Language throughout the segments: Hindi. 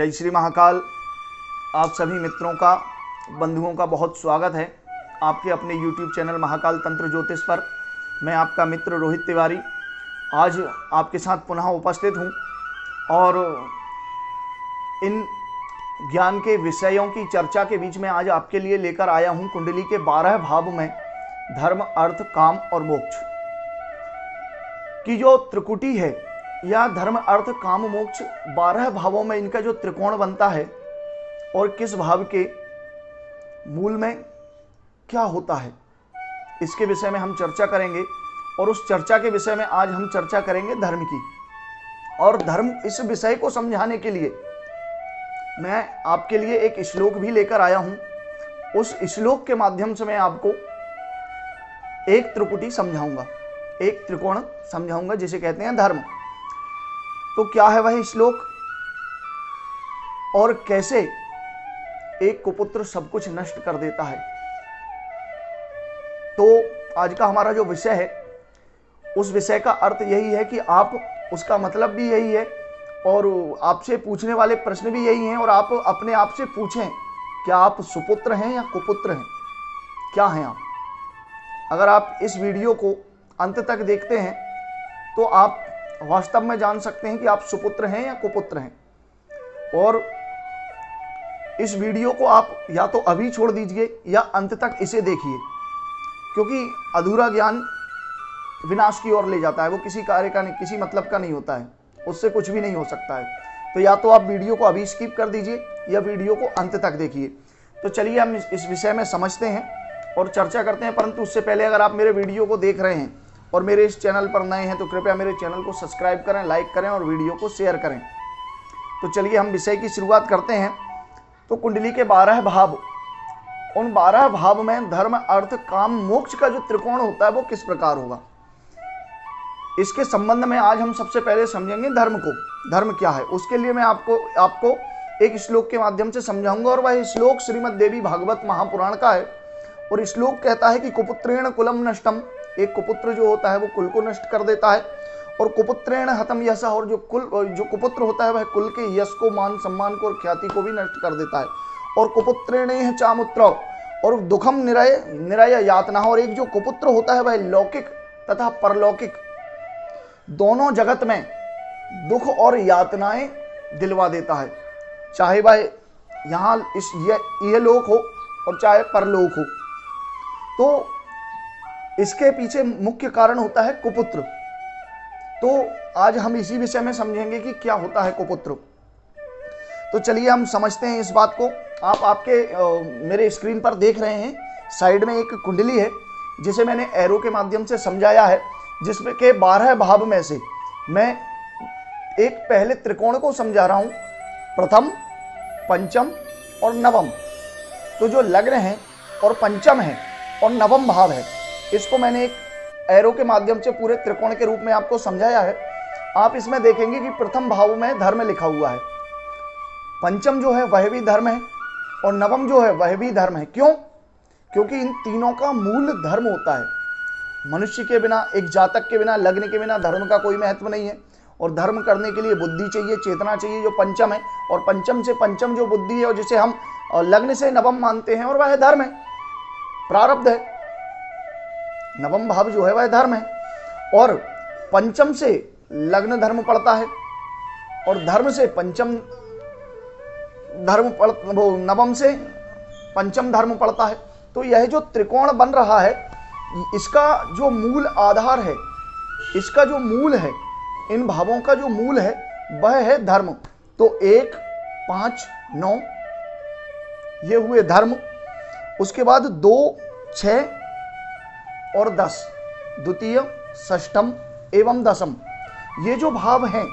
जय श्री महाकाल। आप सभी मित्रों का, बंधुओं का बहुत स्वागत है आपके अपने YouTube चैनल महाकाल तंत्र ज्योतिष पर। मैं आपका मित्र रोहित तिवारी आज आपके साथ पुनः उपस्थित हूँ और इन ज्ञान के विषयों की चर्चा के बीच में आज आपके लिए लेकर आया हूँ कुंडली के 12 भाव में धर्म, अर्थ, काम और मोक्ष की जो त्रिकुटी है, या धर्म, अर्थ, काम, मोक्ष 12 भावों में इनका जो त्रिकोण बनता है और किस भाव के मूल में क्या होता है, इसके विषय में हम चर्चा करेंगे। और उस चर्चा के विषय में आज हम चर्चा करेंगे धर्म की। और धर्म, इस विषय को समझाने के लिए मैं आपके लिए एक श्लोक भी लेकर आया हूं। उस श्लोक के माध्यम से मैं आपको एक त्रिकुटी समझाऊंगा, एक त्रिकोण समझाऊंगा जिसे कहते हैं धर्म। तो क्या है वह श्लोक और कैसे एक कुपुत्र सब कुछ नष्ट कर देता है। तो आज का हमारा जो विषय है, उस विषय का अर्थ यही है कि आप, उसका मतलब भी यही है और आपसे पूछने वाले प्रश्न भी यही हैं। और आप अपने आप से पूछें, क्या आप सुपुत्र हैं या कुपुत्र हैं, क्या हैं आप। अगर आप इस वीडियो को अंत तक देखते हैं तो आप वास्तव में जान सकते हैं कि आप सुपुत्र हैं या कुपुत्र हैं। और इस वीडियो को आप या तो अभी छोड़ दीजिए या अंत तक इसे देखिए, क्योंकि अधूरा ज्ञान विनाश की ओर ले जाता है। वो किसी कार्य का नहीं, किसी मतलब का नहीं होता है, उससे कुछ भी नहीं हो सकता है। तो या तो आप वीडियो को अभी स्किप कर दीजिए या वीडियो को अंत तक देखिए। तो चलिए हम इस विषय में समझते हैं और चर्चा करते हैं। परंतु उससे पहले अगर आप मेरे वीडियो को देख रहे हैं और मेरे इस चैनल पर नए हैं तो कृपया मेरे चैनल को सब्सक्राइब करें, लाइक करें और वीडियो को शेयर करें। तो चलिए हम विषय की शुरुआत करते हैं। तो कुंडली के 12 भाव, उन 12 भाव में धर्म, अर्थ, काम, मोक्ष का जो त्रिकोण होता है वो किस प्रकार होगा, इसके संबंध में आज हम सबसे पहले समझेंगे धर्म को। धर्म क्या है, उसके लिए मैं आपको एक श्लोक के माध्यम से समझाऊंगा। और वह श्लोक श्रीमद् देवी भागवत महापुराण का है। और श्लोक कहता है कि कुपुत्रेण कुलम नष्टम, एक कुपुत्र जो होता है वो कुल को नष्ट कर देता है। और कुपुत्रेण हतम यश, और जो कुपुत्र होता है वह कुल के यश को, मान सम्मान को और ख्याति को भी नष्ट कर देता है। और कुपुत्रेण चामुत्र, और दुखम निरय यातना, और एक जो कुपुत्र होता है वह लौकिक तथा परलौकिक दोनों जगत में दुख और यातनाएं दिलवा देता है, चाहे वह यहाँ यह लोक हो और चाहे परलोक हो। तो इसके पीछे मुख्य कारण होता है कुपुत्र। तो आज हम इसी विषय में समझेंगे कि क्या होता है कुपुत्र। तो चलिए हम समझते हैं इस बात को। आप आपके मेरे स्क्रीन पर देख रहे हैं, साइड में एक कुंडली है जिसे मैंने एरो के माध्यम से समझाया है, जिसमें के 12 भाव में से मैं एक पहले त्रिकोण को समझा रहा हूं, प्रथम, पंचम और नवम। तो जो लग्न है और पंचम है और नवम भाव है, इसको मैंने एक एरो के माध्यम से पूरे त्रिकोण के रूप में आपको समझाया है। आप इसमें देखेंगे कि प्रथम भाव में धर्म लिखा हुआ है, पंचम जो है वह भी धर्म है और नवम जो है वह भी धर्म है। क्यों? क्योंकि इन तीनों का मूल धर्म होता है। मनुष्य के बिना, एक जातक के बिना, लग्न के बिना धर्म का कोई महत्व नहीं है। और धर्म करने के लिए बुद्धि चाहिए, चेतना चाहिए, जो पंचम है। और पंचम से पंचम जो बुद्धि है और जिसे हम लग्न से नवम मानते हैं, और वह धर्म है, प्रारब्ध है। नवम भाव जो है वह धर्म है। और पंचम से लग्न धर्म पड़ता है और धर्म से पंचम धर्म नवम से पंचम धर्म पड़ता है। तो यह जो त्रिकोण बन रहा है, इसका जो मूल आधार है, इसका जो मूल है, इन भावों का जो मूल है वह है धर्म। तो 1, 5, 9 ये हुए धर्म। उसके बाद 2, 6 और 10, द्वितीय, षष्ठम एवं दशम, ये जो भाव हैं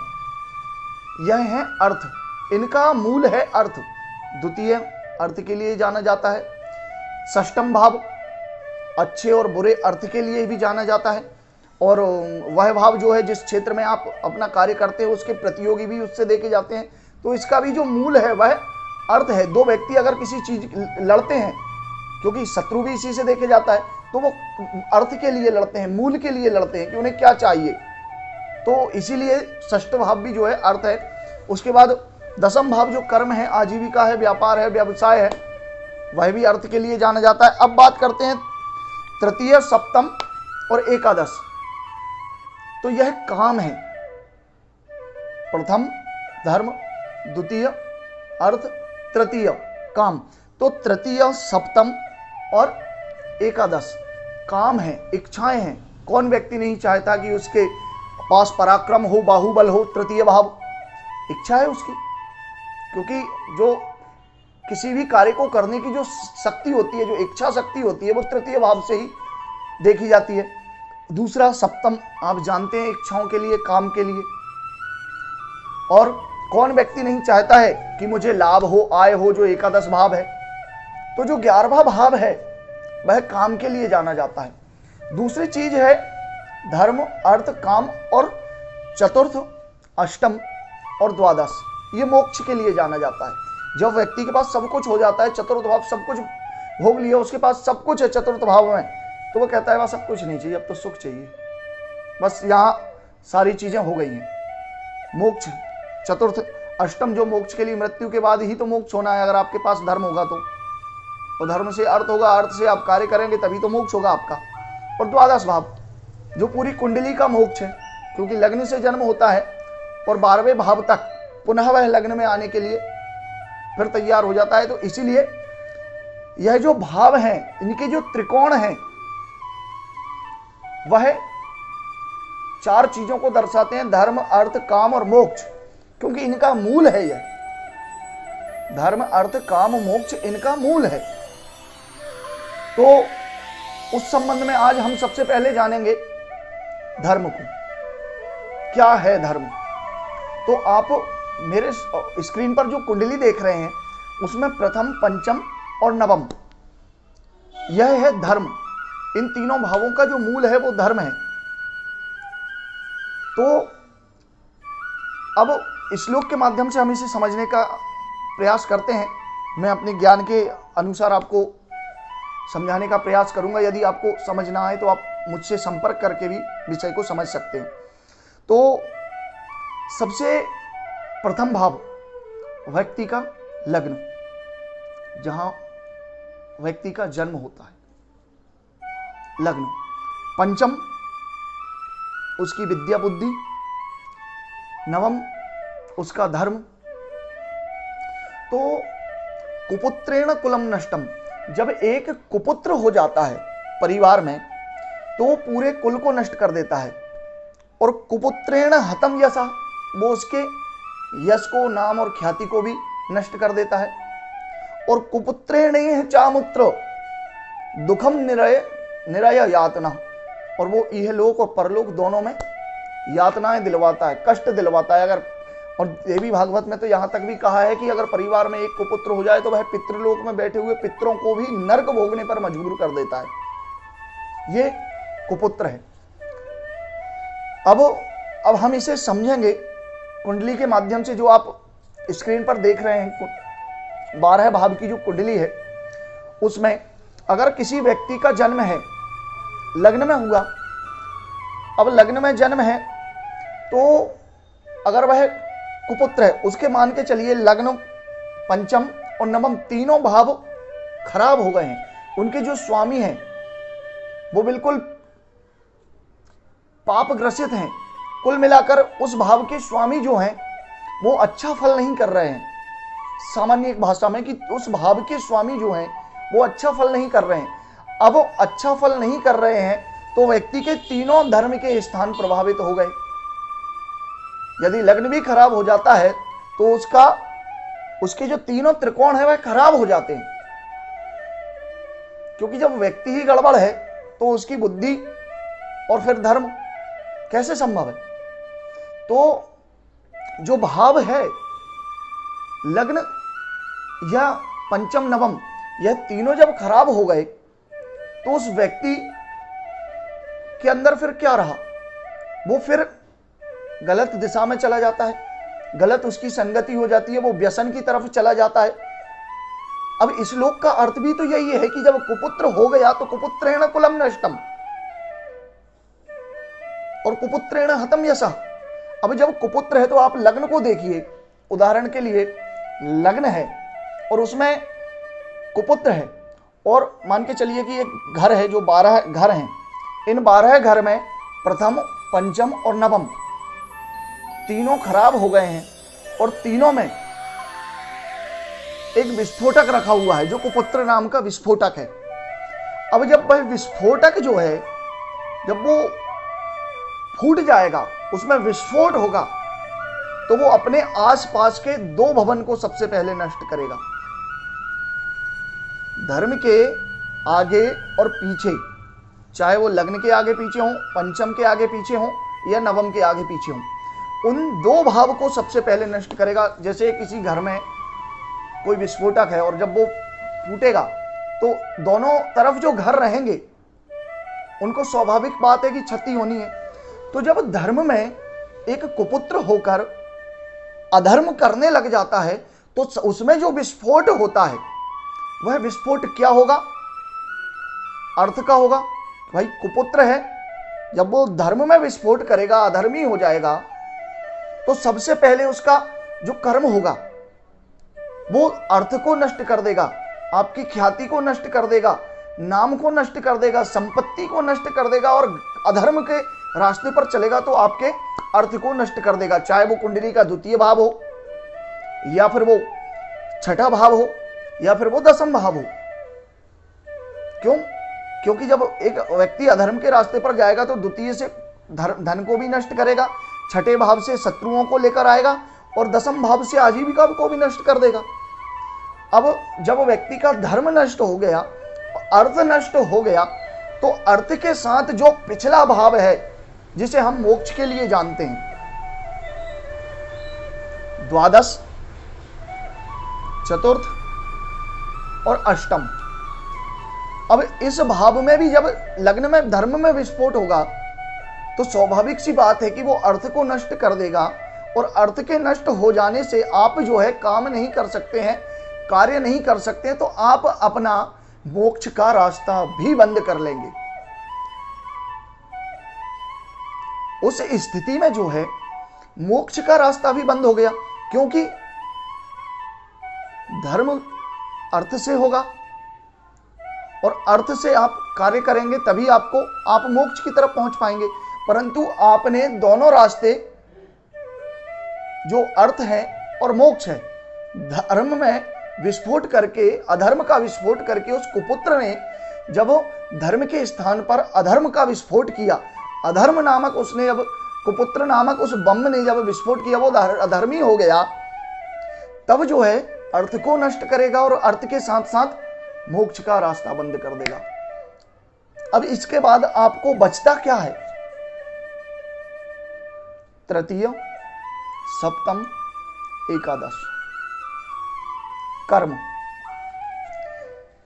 यह है अर्थ। इनका मूल है अर्थ। द्वितीय अर्थ के लिए जाना जाता है, षष्ठम भाव अच्छे और बुरे अर्थ के लिए भी जाना जाता है। और वह भाव जो है जिस क्षेत्र में आप अपना कार्य करते हैं उसके प्रतियोगी भी उससे देखे जाते हैं। तो इसका भी जो मूल है वह अर्थ है। दो व्यक्ति अगर किसी चीज लड़ते हैं, क्योंकि शत्रु भी इसी से देखे जाता है, तो वो अर्थ के लिए लड़ते हैं, मूल के लिए लड़ते हैं कि उन्हें क्या चाहिए। तो इसीलिए षष्ठ भाव भी जो है अर्थ है। उसके बाद दसम भाव जो कर्म है, आजीविका है, व्यापार है, व्यवसाय है, वह भी अर्थ के लिए जाना जाता है। अब बात करते हैं तृतीय, सप्तम और एकादश। तो यह काम है। प्रथम धर्म, द्वितीय अर्थ, तृतीय काम। तो तृतीय, सप्तम और एकादश काम है, इच्छाएं हैं। कौन व्यक्ति नहीं चाहता कि उसके पास पराक्रम हो, बाहुबल हो? तृतीय भाव इच्छा है उसकी, क्योंकि जो किसी भी कार्य को करने की जो शक्ति होती है, जो इच्छा शक्ति होती है, वो तृतीय भाव से ही देखी जाती है। दूसरा सप्तम, आप जानते हैं, इच्छाओं के लिए, काम के लिए। और कौन व्यक्ति नहीं चाहता है कि मुझे लाभ हो, आय हो, जो एकादश भाव है। तो जो 11वां भाव है वह काम के लिए जाना जाता है। दूसरी चीज है धर्म, अर्थ, काम और चतुर्थ, अष्टम और द्वादश, ये मोक्ष के लिए जाना जाता है। जब व्यक्ति के पास सब कुछ हो जाता है, चतुर्थ भाव सब कुछ भोग लिया, उसके पास सब कुछ है चतुर्थ भाव में, तो वो कहता है बस अब कुछ नहीं चाहिए, अब तो सुख चाहिए, बस यहाँ सारी चीजें हो गई हैं। मोक्ष चतुर्थ, अष्टम जो मोक्ष के लिए मृत्यु के बाद ही तो मोक्ष होना है, अगर आपके पास धर्म होगा तो धर्म से अर्थ होगा, अर्थ से आप कार्य करेंगे तभी तो मोक्ष होगा आपका। और द्वादश भाव जो पूरी कुंडली का मोक्ष है, क्योंकि लग्न से जन्म होता है और 12वें भाव तक पुनः वह लग्न में आने के लिए फिर तैयार हो जाता है। तो इसीलिए यह जो भाव हैं, इनके जो त्रिकोण हैं, वह 4 चीजों को दर्शाते हैं, धर्म, अर्थ, काम और मोक्ष, क्योंकि इनका मूल है यह। धर्म, अर्थ, काम, मोक्ष इनका मूल है। तो उस संबंध में आज हम सबसे पहले जानेंगे धर्म को। क्या है धर्म? तो आप मेरे स्क्रीन पर जो कुंडली देख रहे हैं उसमें प्रथम, पंचम और नवम, यह है धर्म। इन तीनों भावों का जो मूल है वो धर्म है। तो अब श्लोक के माध्यम से हम इसे समझने का प्रयास करते हैं। मैं अपने ज्ञान के अनुसार आपको समझाने का प्रयास करूंगा। यदि आपको समझ ना आए तो आप मुझसे संपर्क करके भी विषय को समझ सकते हैं। तो सबसे प्रथम भाव व्यक्ति का लग्न, जहां व्यक्ति का जन्म होता है, लग्न। पंचम उसकी विद्या बुद्धि, नवम उसका धर्म। तो कुपुत्रेण कुलम नष्टम, जब एक कुपुत्र हो जाता है परिवार में तो वो पूरे कुल को नष्ट कर देता है। और कुपुत्रेण हतम यशा, वो उसके यश को, नाम और ख्याति को भी नष्ट कर देता है। और कुपुत्रेण चामुत्र दुखम निरय यातना, और वो इहलोक और परलोक दोनों में यातनाएं दिलवाता है, कष्ट दिलवाता है। अगर, और देवी भागवत में तो यहां तक भी कहा है कि अगर परिवार में एक कुपुत्र हो जाए तो वह पितृलोक में बैठे हुए पितरों को भी नरक भोगने पर मजबूर कर देता है। ये कुपुत्र है। अब हम इसे समझेंगे कुंडली के माध्यम से। जो आप स्क्रीन पर देख रहे हैं 12 भाव की जो कुंडली है, उसमें अगर किसी व्यक्ति का जन्म है, लग्न में हुआ, अब लग्न में जन्म है, तो अगर वह कुपुत्र है, उसके मान के चलिए लग्न, पंचम और नवम तीनों भाव खराब हो गए हैं। उनके जो स्वामी हैं वो बिल्कुल पाप ग्रसित हैं। कुल मिलाकर उस भाव के स्वामी जो हैं वो अच्छा फल नहीं कर रहे हैं। सामान्य एक भाषा में कि उस भाव के स्वामी जो हैं वो अच्छा फल नहीं कर रहे हैं। अब अच्छा फल नहीं कर रहे हैं तो व्यक्ति के तीनों धर्म के स्थान प्रभावित हो गए। यदि लग्न भी खराब हो जाता है तो उसके जो तीनों त्रिकोण है वह खराब हो जाते हैं, क्योंकि जब व्यक्ति ही गड़बड़ है तो उसकी बुद्धि और फिर धर्म कैसे संभव है। तो जो भाव है लग्न या पंचम नवम, यह तीनों जब खराब हो गए तो उस व्यक्ति के अंदर फिर क्या रहा? वो फिर गलत दिशा में चला जाता है, गलत उसकी संगति हो जाती है, वो व्यसन की तरफ चला जाता है। अब इस श्लोक का अर्थ भी तो यही है कि जब कुपुत्र हो गया तो कुपुत्रेण कुलम नष्टम और कुपुत्रेण हतम यशः। अब जब कुपुत्र है तो आप लग्न को देखिए, उदाहरण के लिए लग्न है और उसमें कुपुत्र है, और मान के चलिए कि एक घर है जो 12 घर हैं, इन 12 घर में प्रथम, पंचम और नवम तीनों खराब हो गए हैं और तीनों में एक विस्फोटक रखा हुआ है जो कुपुत्र नाम का विस्फोटक है। अब जब वह विस्फोटक जो है जब वो फूट जाएगा, उसमें विस्फोट होगा, तो वो अपने आसपास के 2 भवन को सबसे पहले नष्ट करेगा। धर्म के आगे और पीछे, चाहे वो लग्न के आगे पीछे हों, पंचम के आगे पीछे हों या नवम के आगे पीछे हों, उन 2 भाव को सबसे पहले नष्ट करेगा। जैसे किसी घर में कोई विस्फोटक है और जब वो फूटेगा तो दोनों तरफ जो घर रहेंगे उनको स्वाभाविक बात है कि क्षति होनी है। तो जब धर्म में एक कुपुत्र होकर अधर्म करने लग जाता है तो उसमें जो विस्फोट होता है वह विस्फोट क्या होगा? अर्थ का होगा। भाई कुपुत्र है, जब वो धर्म में विस्फोट करेगा, अधर्मी हो जाएगा, तो सबसे पहले उसका जो कर्म होगा वो अर्थ को नष्ट कर देगा, आपकी ख्याति को नष्ट कर देगा, नाम को नष्ट कर देगा, संपत्ति को नष्ट कर देगा, और अधर्म के रास्ते पर चलेगा तो आपके अर्थ को नष्ट कर देगा। चाहे वो कुंडली का द्वितीय भाव हो या फिर वो छठा भाव हो या फिर वो दसम भाव हो। क्यों? क्योंकि जब एक व्यक्ति अधर्म के रास्ते पर जाएगा तो द्वितीय से धन को भी नष्ट करेगा, छठे भाव से शत्रुओं को लेकर आएगा और दसम भाव से आजीविका को भी नष्ट कर देगा। अब जब व्यक्ति का धर्म नष्ट हो गया, अर्थ नष्ट हो गया, तो अर्थ के साथ जो पिछला भाव है जिसे हम मोक्ष के लिए जानते हैं, द्वादश, चतुर्थ और अष्टम, अब इस भाव में भी जब लग्न में धर्म में विस्फोट होगा तो स्वाभाविक सी बात है कि वो अर्थ को नष्ट कर देगा, और अर्थ के नष्ट हो जाने से आप जो है काम नहीं कर सकते हैं, कार्य नहीं कर सकते हैं, तो आप अपना मोक्ष का रास्ता भी बंद कर लेंगे। उस स्थिति में जो है मोक्ष का रास्ता भी बंद हो गया, क्योंकि धर्म अर्थ से होगा और अर्थ से आप कार्य करेंगे तभी आप मोक्ष की तरफ पहुंच पाएंगे। परंतु आपने दोनों रास्ते जो अर्थ है और मोक्ष है, धर्म में विस्फोट करके, अधर्म का विस्फोट करके, उस कुपुत्र ने जब धर्म के स्थान पर अधर्म का विस्फोट किया, अधर्म नामक उसने जब कुपुत्र नामक उस बम ने जब विस्फोट किया, वो अधर्मी हो गया, तब जो है अर्थ को नष्ट करेगा और अर्थ के साथ साथ मोक्ष का रास्ता बंद कर देगा। अब इसके बाद आपको बचता क्या है? तृतीय, सप्तम, एकादश, कर्म।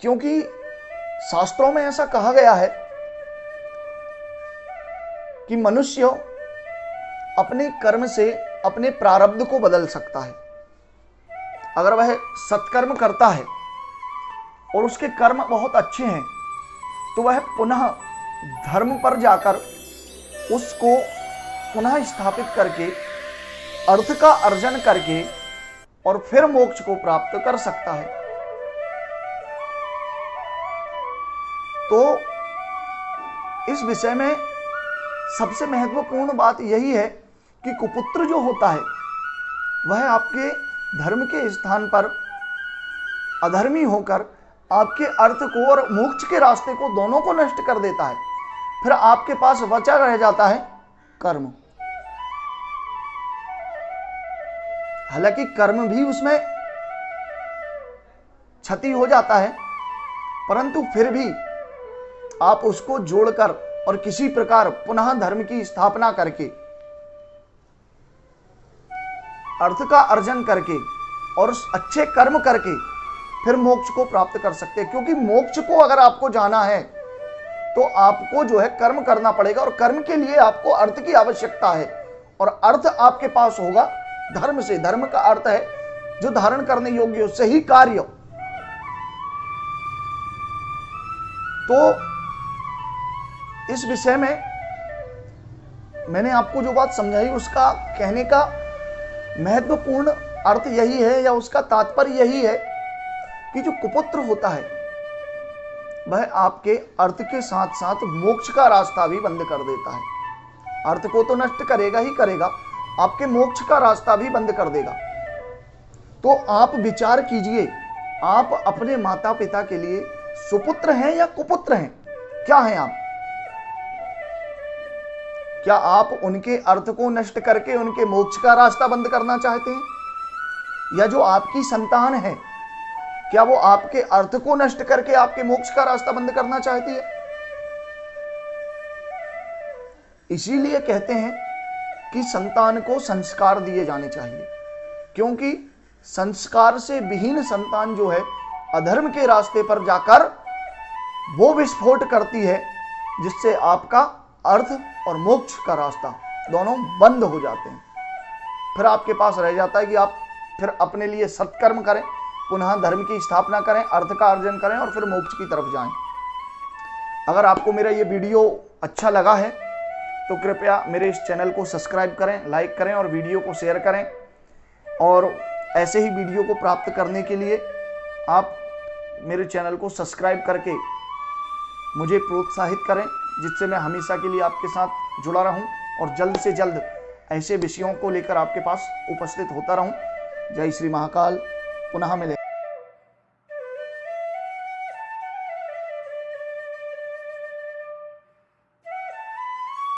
क्योंकि शास्त्रों में ऐसा कहा गया है कि मनुष्य अपने कर्म से अपने प्रारब्ध को बदल सकता है। अगर वह सत्कर्म करता है और उसके कर्म बहुत अच्छे हैं तो वह पुनः धर्म पर जाकर उसको पुनः स्थापित करके अर्थ का अर्जन करके और फिर मोक्ष को प्राप्त कर सकता है। तो इस विषय में सबसे महत्वपूर्ण बात यही है कि कुपुत्र जो होता है वह आपके धर्म के स्थान पर अधर्मी होकर आपके अर्थ को और मोक्ष के रास्ते को दोनों को नष्ट कर देता है। फिर आपके पास बचा रह जाता है कर्म। हालांकि कर्म भी उसमें क्षति हो जाता है, परंतु फिर भी आप उसको जोड़कर और किसी प्रकार पुनः धर्म की स्थापना करके, अर्थ का अर्जन करके और अच्छे कर्म करके फिर मोक्ष को प्राप्त कर सकते हैं। क्योंकि मोक्ष को अगर आपको जाना है तो आपको जो है कर्म करना पड़ेगा, और कर्म के लिए आपको अर्थ की आवश्यकता है, और अर्थ आपके पास होगा धर्म से। धर्म का अर्थ है जो धारण करने योग्य हो, सही कार्य। तो इस विषय में मैंने आपको जो बात समझाई उसका कहने का महत्वपूर्ण अर्थ यही है या उसका तात्पर्य यही है कि जो कुपुत्र होता है वह आपके अर्थ के साथ साथ मोक्ष का रास्ता भी बंद कर देता है। अर्थ को तो नष्ट करेगा ही करेगा, आपके मोक्ष का रास्ता भी बंद कर देगा। तो आप विचार कीजिए, आप अपने माता पिता के लिए सुपुत्र हैं या कुपुत्र हैं? क्या हैं आप? क्या आप उनके अर्थ को नष्ट करके उनके मोक्ष का रास्ता बंद करना चाहते हैं? या जो आपकी संतान है, क्या वो आपके अर्थ को नष्ट करके आपके मोक्ष का रास्ता बंद करना चाहती है? इसीलिए कहते हैं कि संतान को संस्कार दिए जाने चाहिए, क्योंकि संस्कार से विहीन संतान जो है अधर्म के रास्ते पर जाकर वो विस्फोट करती है, जिससे आपका अर्थ और मोक्ष का रास्ता दोनों बंद हो जाते हैं। फिर आपके पास रह जाता है कि आप फिर अपने लिए सत्कर्म करें, पुनः धर्म की स्थापना करें, अर्थ का अर्जन करें और फिर मोक्ष की तरफ जाएं। अगर आपको मेरा ये वीडियो अच्छा लगा है तो कृपया मेरे इस चैनल को सब्सक्राइब करें, लाइक करें और वीडियो को शेयर करें। और ऐसे ही वीडियो को प्राप्त करने के लिए आप मेरे चैनल को सब्सक्राइब करके मुझे प्रोत्साहित करें, जिससे मैं हमेशा के लिए आपके साथ जुड़ा रहूं और जल्द से जल्द ऐसे विषयों को लेकर आपके पास उपस्थित होता रहूं। जय श्री महाकाल। पुनः मिले।